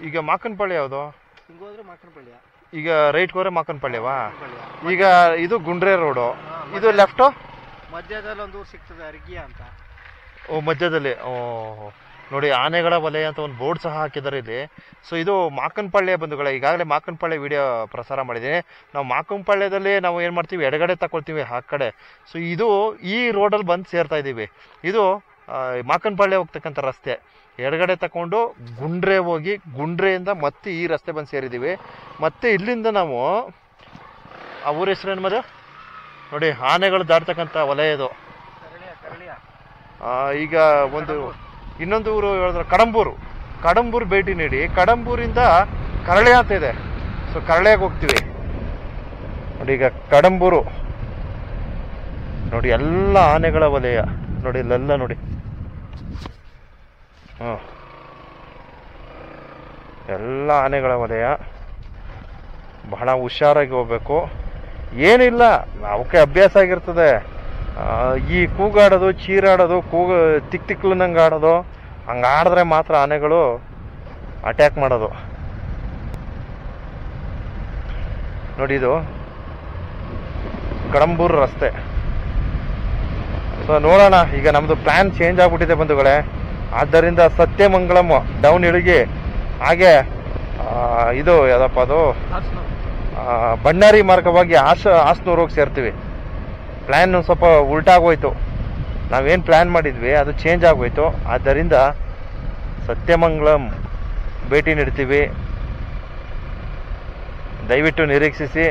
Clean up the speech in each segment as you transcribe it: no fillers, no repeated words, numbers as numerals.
ಈಗ ಮಾಕನಪಳ್ಳಿ ಯಾವುದು? ಹಿಂಗೋದ್ರೆ ಮಾಕನಪಳ್ಳಿ. ಈಗ ರೈಟ್ಗೆ ಹೋದ್ರೆ ಮಾಕನಪಳ್ಳಿವಾ? ಈಗ ಇದು ಗುಂಡ್ರೆ ರೋಡು, ಇದು ಲೆಫ್ಟು ಮಧ್ಯದಲ್ಲಿ ಒಂದು ಊರು ಸಿಗ್ತದೆ ಅರ್ಗಿಯ ಅಂತ. ಓ ಮಧ್ಯದಲ್ಲಿ. ಓ ನೋಡಿ, ಆನೆಗಳ ವಲಯ ಅಂತ ಒಂದು ಬೋರ್ಡ್ ಸಹ ಹಾಕಿದ್ದಾರೆ ಇಲ್ಲಿ. ಸೊ ಇದು ಮಾಕನಪಳ್ಳಿಯ ಬಂಧುಗಳೇ, ಈಗಾಗಲೇ ಮಾಕನಪಳ್ಳಿ ವಿಡಿಯೋ ಪ್ರಸಾರ ಮಾಡಿದ್ದೀನಿ. ನಾವು ಮಾಕನಪಳ್ಳ್ಯದಲ್ಲಿ ನಾವು ಏನು ಮಾಡ್ತೀವಿ, ಎಡಗಡೆ ತಗೊಳ್ತೀವಿ ಆ ಕಡೆ. ಸೊ ಇದು ಈ ರೋಡಲ್ಲಿ ಬಂದು ಸೇರ್ತಾ ಇದ್ದೀವಿ. ಇದು ಮಾಕನಪಳ್ಳಿ ಹೋಗ್ತಕ್ಕಂಥ ರಸ್ತೆ. ಎಡಗಡೆ ತಗೊಂಡು ಗುಂಡ್ರೆ ಹೋಗಿ, ಗುಂಡ್ರೆಯಿಂದ ಮತ್ತೆ ಈ ರಸ್ತೆ ಬಂದು ಸೇರಿದ್ದೀವಿ. ಮತ್ತೆ ಇಲ್ಲಿಂದ ನಾವು ಆ ಊರ ಹೆಸರೇನು ಮದು ನೋಡಿ, ಆನೆಗಳು ದಾಟ್ತಕ್ಕಂಥ ವಲಯ ಇದು. ಈಗ ಇನ್ನೊಂದು ಊರು ಹೇಳಿದ್ರೆ ಕಡಂಬೂರು ಭೇಟಿ ನೀಡಿ. ಕಡಂಬೂರಿಂದ ಕರಳೆ ಅಂತ ಇದೆ. ಸೊ ಕರಳೆಗೆ ಹೋಗ್ತೀವಿ ನೋಡಿ. ಈಗ ಕಡಂಬೂರು ನೋಡಿ, ಎಲ್ಲ ಆನೆಗಳ ವಲಯ ನೋಡಿ, ಇಲ್ಲೆಲ್ಲ ನೋಡಿ. ಎಲ್ಲ ಆನೆಗಳ ವಲಯ. ಬಹಳ ಹುಷಾರಾಗಿ ಹೋಗ್ಬೇಕು. ಏನಿಲ್ಲ, ಅವಕ್ಕೆ ಅಭ್ಯಾಸ ಆಗಿರ್ತದೆ ಈ ಕೂಗಾಡೋದು, ಚೀರಾಡೋದು, ತಿಕ್ಲಂಗೆ ಆಡೋದು. ಹಂಗೆ ಆಡಿದ್ರೆ ಮಾತ್ರ ಆನೆಗಳು ಅಟ್ಯಾಕ್ ಮಾಡೋದು. ನೋಡಿ, ಇದು ಕಡಂಬೂರು ರಸ್ತೆ. ಸೊ ನೋಡೋಣ, ಈಗ ನಮ್ಮದು ಪ್ಲ್ಯಾನ್ ಚೇಂಜ್ ಆಗಿಬಿಟ್ಟಿದೆ ಬಂಧುಗಳೇ. ಆದ್ದರಿಂದ ಸತ್ಯಮಂಗಳಂ ಡೌನ್ ಇಳಿಗಿ, ಹಾಗೆ ಇದು ಯಾವುದಪ್ಪ ಅದು, ಬಣ್ಣಾರಿ ಮಾರ್ಗವಾಗಿ ಹಾಸನೂರು ಹೋಗಿ ಸೇರ್ತೀವಿ. ಪ್ಲ್ಯಾನ್ ಸ್ವಲ್ಪ ಉಲ್ಟಾಗೋಯ್ತು. ನಾವೇನು ಪ್ಲ್ಯಾನ್ ಮಾಡಿದ್ವಿ ಅದು ಚೇಂಜ್ ಆಗೋಯ್ತು. ಆದ್ದರಿಂದ ಸತ್ಯಮಂಗಳಂ ಭೇಟಿ ನೀಡ್ತೀವಿ. ದಯವಿಟ್ಟು ನಿರೀಕ್ಷಿಸಿ.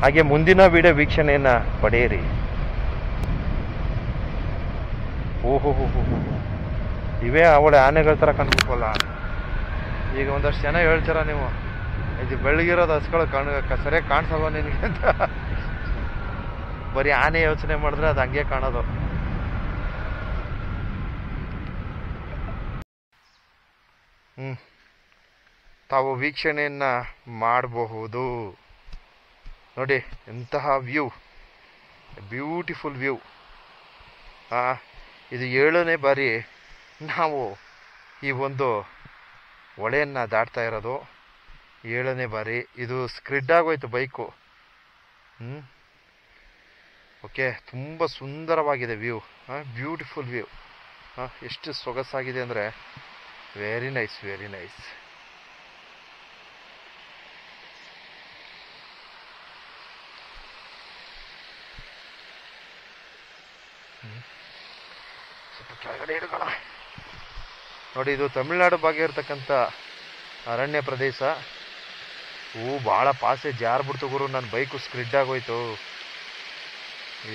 ಹಾಗೆ ಮುಂದಿನ ವಿಡಿಯೋ ವೀಕ್ಷಣೆಯನ್ನು ಪಡೆಯಿರಿ. ಓಹೋ, ಇವೇ ಅವಳೆ ಆನೆಗಳ ಥರ ಕಾಣ್ಬೇಕಲ್ಲ. ಈಗ ಒಂದಷ್ಟು ಜನ ಹೇಳ್ತೀರ ನೀವು, ಇದು ಬೆಳಗಿರೋದು ಹಸ್ಗಳು ಸರಿಯಾಗಿ ಕಾಣಿಸಲ್ವ ನಿನಗೆ ಅಂತ. ಬರೀ ಆನೆ ಯೋಚನೆ ಮಾಡಿದ್ರೆ ಅದು ಹಂಗೆ ಕಾಣೋದು. ತಾವು ವೀಕ್ಷಣೆಯನ್ನು ಮಾಡಬಹುದು ನೋಡಿ. ಎಂತಹ ವ್ಯೂ, ಬ್ಯೂಟಿಫುಲ್ ವ್ಯೂ. ಇದು 7ನೇ ಬಾರಿ ನಾವು ಈ ಒಂದು ಹೊಳೆಯನ್ನು ದಾಟ್ತಾ ಇರೋದು. 7ನೇ ಬಾರಿ. ಇದು ಸ್ಕ್ರಿಡ್ ಆಗೋಯ್ತು ಬೈಕು. ಓಕೆ, ತುಂಬ ಸುಂದರವಾಗಿದೆ ವ್ಯೂ. Beautiful view. ಎಷ್ಟು ಸೊಗಸಾಗಿದೆ ಅಂದರೆ ವೆರಿ ನೈಸ್, ವೆರಿ ನೈಸ್. ಸ್ವಲ್ಪ ಕೆಳಗಡೆ ಹಿಡ್ಕೋಣ ನೋಡಿ. ಇದು ತಮಿಳ್ನಾಡು ಭಾಗ ಇರ್ತಕ್ಕಂಥ ಅರಣ್ಯ ಪ್ರದೇಶ. ಭಾಳ ಪಾಸೆ ಜಾರ್ಬಿಡ್ತು ಗುರು, ನನ್ನ ಬೈಕು ಸ್ಕ್ರಿಡ್ ಆಗೋಯ್ತು.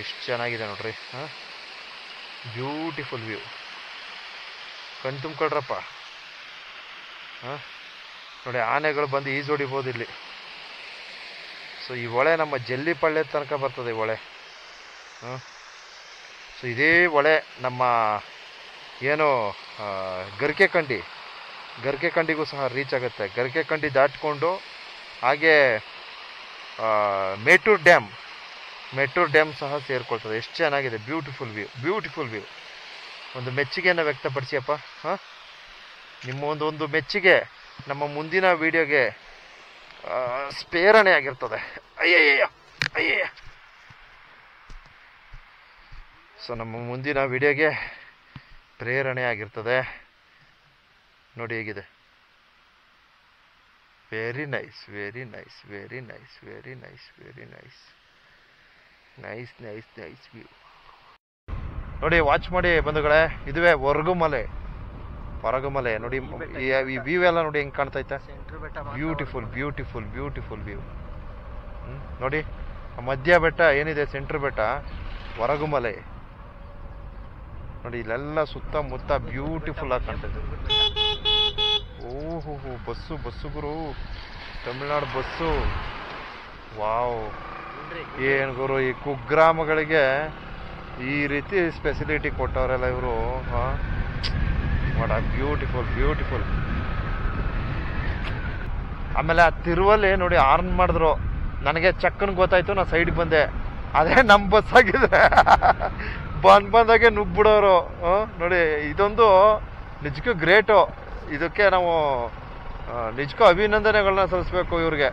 ಎಷ್ಟು ಚೆನ್ನಾಗಿದೆ ನೋಡ್ರಿ. Beautiful view. ಕಣ್ ತುಂಬ್ಕೊಳ್ರಪ್ಪ. ನೋಡಿ, ಆನೆಗಳು ಬಂದು ಈಜೊಡಿಬೋದು ಇಲ್ಲಿ. ಸೊ ಈ ಹೊಳೆ ನಮ್ಮ ಜಲ್ಲಿಪಳ್ಳಿ ತನಕ ಬರ್ತದೆ ಈ ಹೊಳೆ. ಸೊ ಇದೇ ಹೊಳೆ ನಮ್ಮ ಏನು ಗರ್ಕೆ ಕಂಡಿಗೂ ಸಹ ರೀಚ್ ಆಗುತ್ತೆ. ಗರ್ಕೆ ಕಂಡಿ ದಾಟ್ಕೊಂಡು ಹಾಗೆ ಮೇಟೂರು ಡ್ಯಾಮ್ ಸಹ ಸೇರ್ಕೊಳ್ತದೆ. ಎಷ್ಟು ಚೆನ್ನಾಗಿದೆ. Beautiful view. ಒಂದು ಮೆಚ್ಚುಗೆಯನ್ನು ವ್ಯಕ್ತಪಡಿಸಿಯಪ್ಪ. ನಿಮ್ಮ ಒಂದು ಮೆಚ್ಚುಗೆ ನಮ್ಮ ಮುಂದಿನ ವಿಡಿಯೋಗೆ ಸ್ಫೇರಣೆ ಆಗಿರ್ತದೆ. ಅಯ್ಯಯ್ಯ. ಸೊ ನಮ್ಮ ಮುಂದಿನ ವಿಡಿಯೋಗೆ ಪ್ರೇರಣೆ ಆಗಿರ್ತದೆ ನೋಡಿ. ಹೇಗಿದೆ. Very nice, very nice, very nice, very nice, very nice, nice nice nice view ನೋಡಿ. ವಾಚ್ ಮಾಡಿ ಬಂಧುಗಳೇ, ಇದುವೇ ಹೊರಗುಮಲೆ ನೋಡಿ. ಈ ವ್ಯೂ ಎಲ್ಲ ನೋಡಿ ಹೆಂಗೆ ಕಾಣ್ತೈತೆ. ಬ್ಯೂಟಿಫುಲ್ ವ್ಯೂ ನೋಡಿ. ಮಧ್ಯ ಬೆಟ್ಟ ಏನಿದೆ, ಸೆಂಟ್ರ್ ಬೆಟ್ಟ, ಹೊರಗುಮಲೆ ನೋಡಿ. ಇಲ್ಲೆಲ್ಲ ಸುತ್ತಮುತ್ತ ಬ್ಯೂಟಿಫುಲ್ ಆಗಿ ಕಾಣ್ತೈತೆ. ಓಹೋ, ಬಸ್ಸು ಗುರು, ತಮಿಳ್ನಾಡು ಬಸ್ಸು. ವಾವ್, ಏನು ಗುರು, ಈ ಕುಗ್ರಾಮಗಳಿಗೆ ಈ ರೀತಿ ಸ್ಪೆಸಿಲಿಟಿ ಕೊಟ್ಟವರೆಲ್ಲ ಇವರು. What beautiful. ಆಮೇಲೆ ಆ ತಿರುವಲ್ಲಿ ನೋಡಿ ಆರ್ನ್ ಮಾಡಿದ್ರು. ನನಗೆ ಚಕ್ಕನ್ ಗೊತ್ತಾಯ್ತು, ನಾನು ಸೈಡ್ಗೆ ಬಂದೆ. ಅದೇ ನಮ್ಮ ಬಸ್ ಆಗಿದ್ರೆ ಬಂದಾಗೆ ನುಗ್ಬಿಡೋರು. ನೋಡಿ ಇದೊಂದು ನಿಜಕ್ಕೂ ಗ್ರೇಟು. ಇದಕ್ಕೆ ನಾವು ನಿಜಕ್ಕೂ ಅಭಿನಂದನೆಗಳನ್ನ ಸಲ್ಲಿಸ್ಬೇಕು ಇವ್ರಿಗೆ.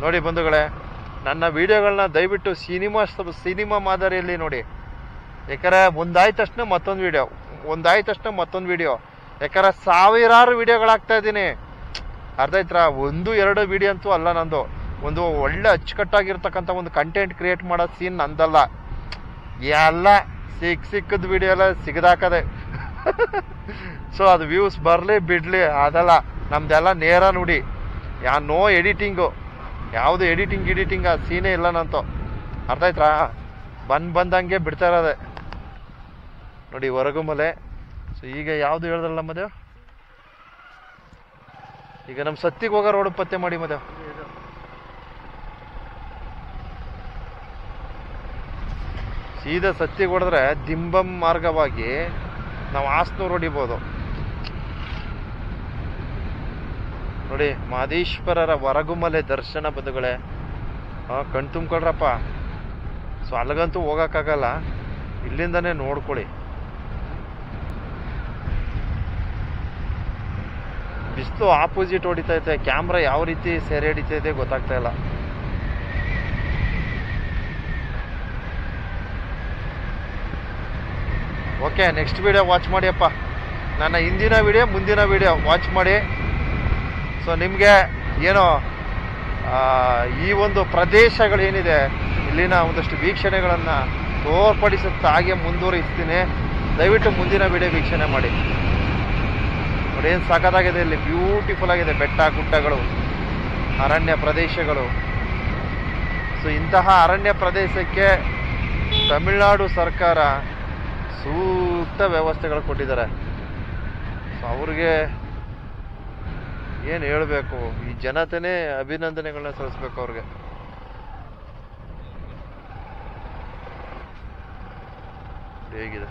ನೋಡಿ ಬಂಧುಗಳೇ, ನನ್ನ ವಿಡಿಯೋಗಳನ್ನ ದಯವಿಟ್ಟು ಸಿನಿಮಾ ಮಾದರಿಯಲ್ಲಿ ನೋಡಿ. ಯಾಕಂದರೆ ಒಂದಾಯ್ತು ತಕ್ಷಣ ಮತ್ತೊಂದು ವಿಡಿಯೋ, ಯಾಕಂದ್ರೆ ಸಾವಿರಾರು ವಿಡಿಯೋಗಳಾಗ್ತಾ ಇದ್ದೀನಿ. ಅರ್ಥ ಆಯ್ತಾ? 1-2 ವಿಡಿಯೋ ಅಂತೂ ಅಲ್ಲ ನಂದು. ಒಂದು ಒಳ್ಳೆ ಅಚ್ಚುಕಟ್ಟಾಗಿರ್ತಕ್ಕಂಥ ಒಂದು ಕಂಟೆಂಟ್ ಕ್ರಿಯೇಟ್ ಮಾಡೋ ಸೀನ್ ನಂದಲ್ಲ. ಎಲ್ಲ ಸಿಕ್ಕದ ವಿಡಿಯೋ ಎಲ್ಲ ಸಿಗದಾಕದೆ. ಸೊ ಅದು ವ್ಯೂಸ್ ಬರಲಿ ಬಿಡಲಿ ಅದಲ್ಲ, ನಮ್ದೆಲ್ಲ ನೇರ ನುಡಿ. ನೋ ಎಡಿಟಿಂಗು, ಯಾವುದು ಎಡಿಟಿಂಗ್ ಆ ಸೀನೇ ಇಲ್ಲ ನಂತು. ಅರ್ಥ ಆಯ್ತಾ? ಬಂದಂಗೆ ಬಿಡ್ತಾ ಇರೋದೆ. ನೋಡಿ ಹೊರಗುಮಲೆ. ಸೊ ಈಗ ಯಾವುದು ಹೇಳಿದ್ರಲ್ಲ ಮದುವೆ, ಈಗ ನಮ್ಮ ಸತ್ತಿಗೆ ಹೋಗೋ ರೋಡ್ ಪತ್ತೆ ಮಾಡಿ ಮದುವೆ. ಸೀದಾ ಸತ್ತಿಗೆ ಹೊಡೆದ್ರೆ ದಿಂಬಂ ಮಾರ್ಗವಾಗಿ ನಾವು ಹಾಸನೂರು ಹೊಡಿಬೋದು. ನೋಡಿ ಮಹದೇಶ್ವರರ ಹೊರಗುಮಲೆ ದರ್ಶನ ಬಂಧುಗಳೇ, ಕಣ್ ತುಂಬ್ಕೊಳ್ರಪ್ಪ. ಸೊ ಅಲ್ಲಿಗಂತೂ ಹೋಗೋಕ್ಕಾಗಲ್ಲ, ಇಲ್ಲಿಂದನೇ ನೋಡ್ಕೊಳ್ಳಿ. ಬಿಸಿಲು ಆಪೋಸಿಟ್ ಹೊಡಿತೈತೆ, ಕ್ಯಾಮ್ರಾ ಯಾವ ರೀತಿ ಸೆರೆ ಹಿಡಿತೈತೆ ಗೊತ್ತಾಗ್ತಾ ಇಲ್ಲ. ಓಕೆ, ನೆಕ್ಸ್ಟ್ ವಿಡಿಯೋ ವಾಚ್ ಮಾಡಿಯಪ್ಪ. ನನ್ನ ಹಿಂದಿನ ವಿಡಿಯೋ ಮುಂದಿನ ವಿಡಿಯೋ ವಾಚ್ ಮಾಡಿ. ಸೊ ನಿಮಗೆ ಏನೋ ಈ ಒಂದು ಪ್ರದೇಶಗಳೇನಿದೆ ಇಲ್ಲಿನ ಒಂದಷ್ಟು ವೀಕ್ಷಣೆಗಳನ್ನು ತೋರ್ಪಡಿಸುತ್ತಾ ಹಾಗೆ ಮುಂದುವರಿಸ್ತೀನಿ. ದಯವಿಟ್ಟು ಮುಂದಿನ ವಿಡಿಯೋ ವೀಕ್ಷಣೆ ಮಾಡಿ. ನೋಡಿ ಏನು ಸಖತ್ತಾಗಿದೆ, ಇಲ್ಲಿ ಬ್ಯೂಟಿಫುಲ್ ಆಗಿದೆ, ಬೆಟ್ಟ ಗುಡ್ಡಗಳು, ಅರಣ್ಯ ಪ್ರದೇಶಗಳು. ಸೊ ಇಂತಹ ಅರಣ್ಯ ಪ್ರದೇಶಕ್ಕೆ ತಮಿಳುನಾಡು ಸರ್ಕಾರ ಸೂಕ್ತ ವ್ಯವಸ್ಥೆಗಳು ಕೊಟ್ಟಿದ್ದಾರೆ. ಸೊ ಅವ್ರಿಗೆ ಏನು ಹೇಳಬೇಕು, ಈ ಜನತೆನೇ ಅಭಿನಂದನೆಗಳನ್ನ ಸಲ್ಲಿಸ್ಬೇಕು ಅವ್ರಿಗೆ. ಹೇಗಿದೆ